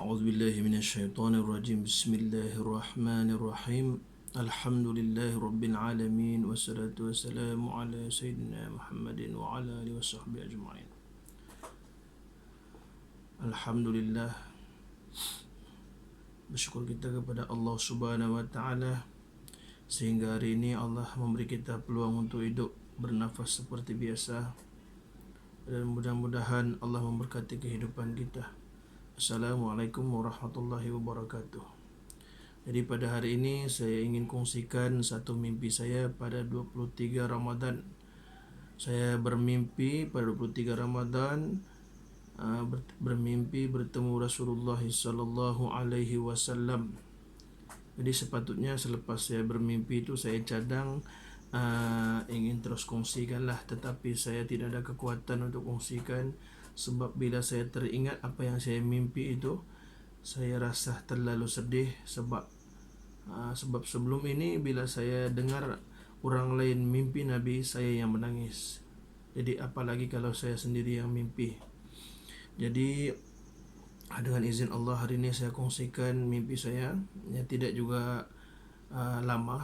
أعوذ بالله من الشيطان الرجيم بسم الله الرحمن الرحيم الحمد لله رب العالمين والصلاة والسلام على سيدنا محمد وعلى آله وصحبه أجمعين. Alhamdulillah, bersyukur kita kepada Allah Subhanahu wa taala sehingga hari ini Allah memberi kita peluang untuk hidup bernafas seperti biasa, dan mudah-mudahan Allah memberkati kehidupan kita. Assalamualaikum warahmatullahi wabarakatuh. Jadi pada hari ini saya ingin kongsikan satu mimpi saya pada 23 Ramadan. Saya bermimpi pada 23 Ramadan bermimpi bertemu Rasulullah sallallahu alaihi wasallam. Jadi sepatutnya selepas saya bermimpi itu saya cadang ingin terus kongsikanlah, tetapi saya tidak ada kekuatan untuk kongsikan. Sebab bila saya teringat apa yang saya mimpi itu, saya rasa terlalu sedih. Sebab sebelum ini bila saya dengar orang lain mimpi Nabi, saya yang menangis. Jadi apalagi kalau saya sendiri yang mimpi. Jadi dengan izin Allah hari ini saya kongsikan mimpi saya. Ya, tidak juga lama,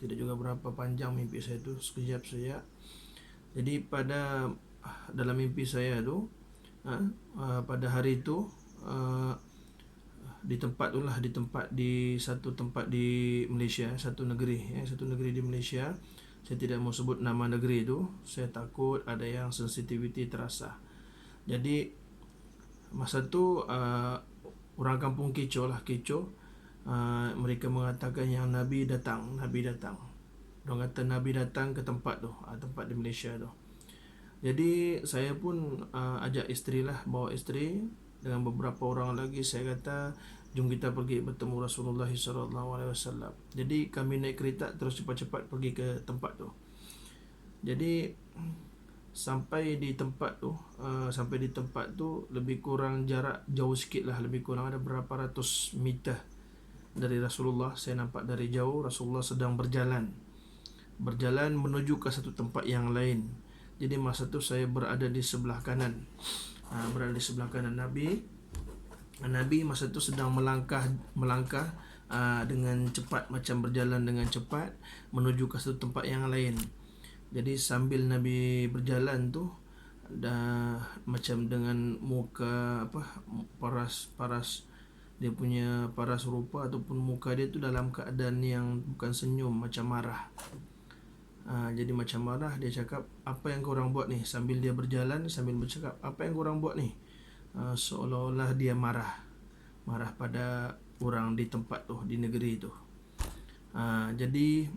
tidak juga berapa panjang mimpi saya itu, sekejap saja. Jadi dalam mimpi saya tu pada hari itu di satu tempat di Malaysia, satu negeri di Malaysia. Saya tidak mau sebut nama negeri itu, saya takut ada yang sensitivity terasa. Jadi masa tu orang kampung kecoh. Mereka mengatakan yang Nabi datang. Orang kata Nabi datang ke tempat tu, tempat di Malaysia tu. Jadi saya pun ajak isteri bawa isteri dengan beberapa orang lagi. Saya kata jom kita pergi bertemu Rasulullah SAW. Jadi kami naik kereta terus cepat-cepat pergi ke tempat tu. Jadi sampai di tempat tu lebih kurang jarak jauh sikit lah, lebih kurang ada berapa ratus meter dari Rasulullah. Saya nampak dari jauh Rasulullah sedang berjalan menuju ke satu tempat yang lain. Jadi masa tu saya berada di sebelah kanan, Nabi. Nabi masa tu sedang melangkah dengan cepat, macam berjalan dengan cepat menuju ke satu tempat yang lain. Jadi sambil Nabi berjalan tu macam dengan muka paras, dia punya paras rupa ataupun muka dia tu dalam keadaan yang bukan senyum, macam marah. Jadi macam marah, dia cakap, apa yang korang buat ni? Sambil dia berjalan, sambil bercakap, apa yang korang buat ni? Seolah-olah dia marah pada orang di tempat tu, di negeri tu. Jadi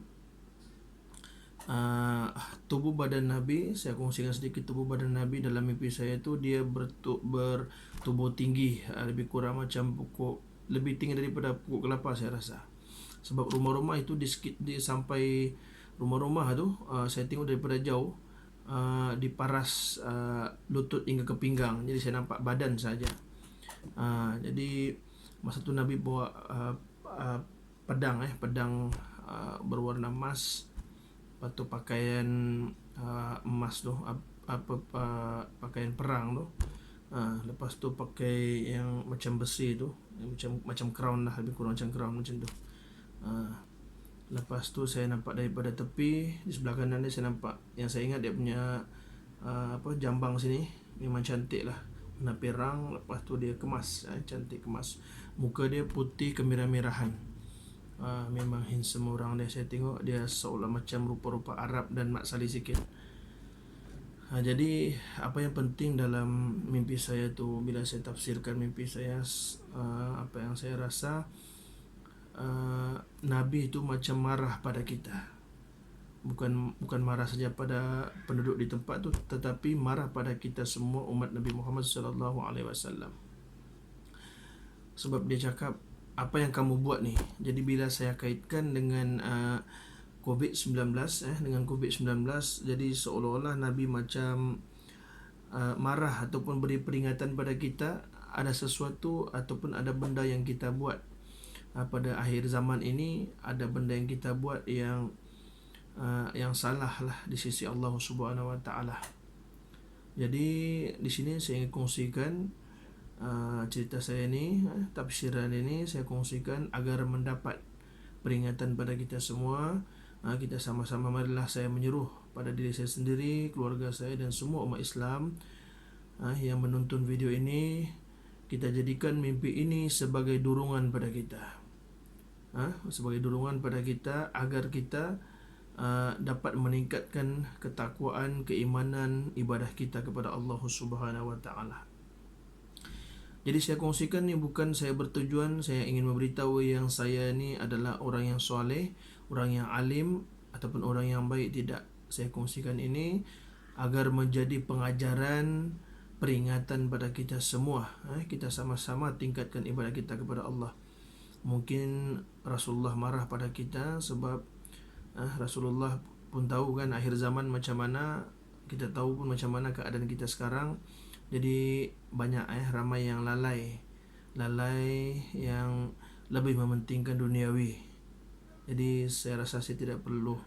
tubuh badan Nabi, saya kongsikan sedikit tubuh badan Nabi dalam mimpi saya tu. Dia bertubuh tinggi, lebih kurang macam lebih tinggi daripada pokok kelapa saya rasa. Sebab rumah-rumah itu sampai rumah-rumah tu saya tengok daripada jauh, diparas lutut hingga ke pinggang. Jadi saya nampak badan saja. Jadi masa tu Nabi bawa pedang berwarna emas. Lepas tu pakaian emas tu, pakaian perang tu. Lepas tu pakai yang macam besi tu, macam crown lah, lebih kurang macam crown macam tu. Lepas tu saya nampak daripada tepi di sebelah kanan dia, saya nampak, yang saya ingat dia punya jambang sini memang cantik lah, warna perang. Lepas tu dia cantik kemas. Muka dia putih kemerah-merahan. Memang handsome orang dia. Saya tengok dia seolah macam rupa-rupa Arab dan Mat Salleh sikit. Jadi apa yang penting dalam mimpi saya tu, bila saya tafsirkan mimpi saya, apa yang saya rasa, Nabi itu macam marah pada kita. Bukan marah saja pada penduduk di tempat tu, tetapi marah pada kita semua umat Nabi Muhammad sallallahu alaihi wasallam. Sebab dia cakap, apa yang kamu buat ni? Jadi bila saya kaitkan dengan COVID-19, jadi seolah-olah Nabi macam marah ataupun beri peringatan pada kita, ada sesuatu ataupun ada benda yang kita buat pada akhir zaman ini, ada benda yang kita buat yang salah lah di sisi Allah Subhanahu wa taala. Jadi di sini saya ingin kongsikan cerita saya ni, tafsiran ini saya kongsikan agar mendapat peringatan pada kita semua. Kita sama-sama, marilah saya menyeru pada diri saya sendiri, keluarga saya dan semua umat Islam yang menonton video ini, kita jadikan mimpi ini sebagai dorongan pada kita, sebagai dorongan pada kita agar kita dapat meningkatkan ketakwaan, keimanan, ibadah kita kepada Allah Subhanahu Wa Taala. Jadi saya kongsikan ni bukan saya bertujuan saya ingin memberitahu yang saya ni adalah orang yang soleh, orang yang alim ataupun orang yang baik. Tidak. Saya kongsikan ini agar menjadi pengajaran, peringatan pada kita semua. Kita sama-sama tingkatkan ibadah kita kepada Allah. Mungkin Rasulullah marah pada kita sebab Rasulullah pun tahu kan akhir zaman macam mana, kita tahu pun macam mana keadaan kita sekarang. Jadi banyak ramai yang lalai yang lebih mementingkan duniawi. Jadi saya rasa saya tidak perlu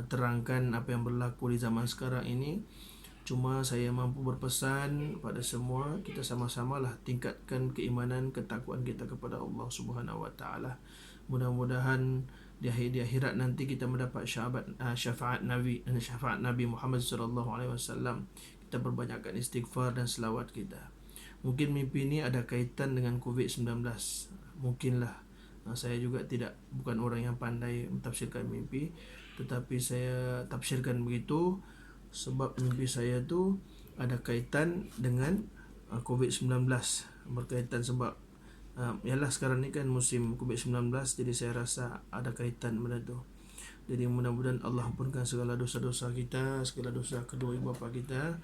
terangkan apa yang berlaku di zaman sekarang ini. Cuma saya mampu berpesan pada semua, kita sama-samalah tingkatkan keimanan, ketakwaan kita kepada Allah Subhanahu Wa Taala. Mudah-mudahan di akhirat nanti kita mendapat syafaat Nabi Muhammad sallallahu alaihi wasallam. Kita perbanyakkan istighfar dan selawat kita. Mungkin mimpi ini ada kaitan dengan COVID-19. Mungkinlah. Saya juga bukan orang yang pandai mentafsirkan mimpi, tetapi saya tafsirkan begitu sebab mimpi saya tu ada kaitan dengan COVID-19. Berkaitan sebab yalah sekarang ni kan musim COVID-19, jadi saya rasa ada kaitan benda tu. Jadi mudah-mudahan Allah ampunkan segala dosa-dosa kita, segala dosa kedua ibu bapa kita.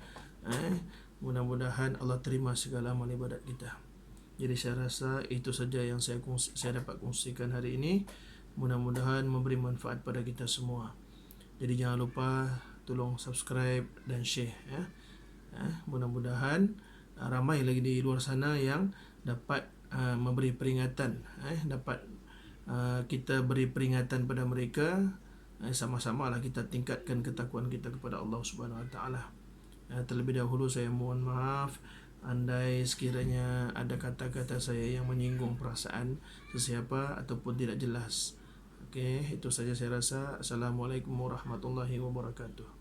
Mudah-mudahan Allah terima segala amal ibadat kita. Jadi saya rasa itu saja yang saya dapat kongsikan hari ini. Mudah-mudahan memberi manfaat pada kita semua. Jadi jangan lupa tolong subscribe dan share. Mudah-mudahan ramai lagi di luar sana yang dapat memberi peringatan, dapat kita beri peringatan pada mereka. Sama-sama lah kita tingkatkan ketakwaan kita kepada Allah Subhanahu Wa Taala. Terlebih dahulu saya mohon maaf andai sekiranya ada kata-kata saya yang menyinggung perasaan sesiapa ataupun tidak jelas. Okey, itu saja saya rasa. Assalamualaikum warahmatullahi wabarakatuh.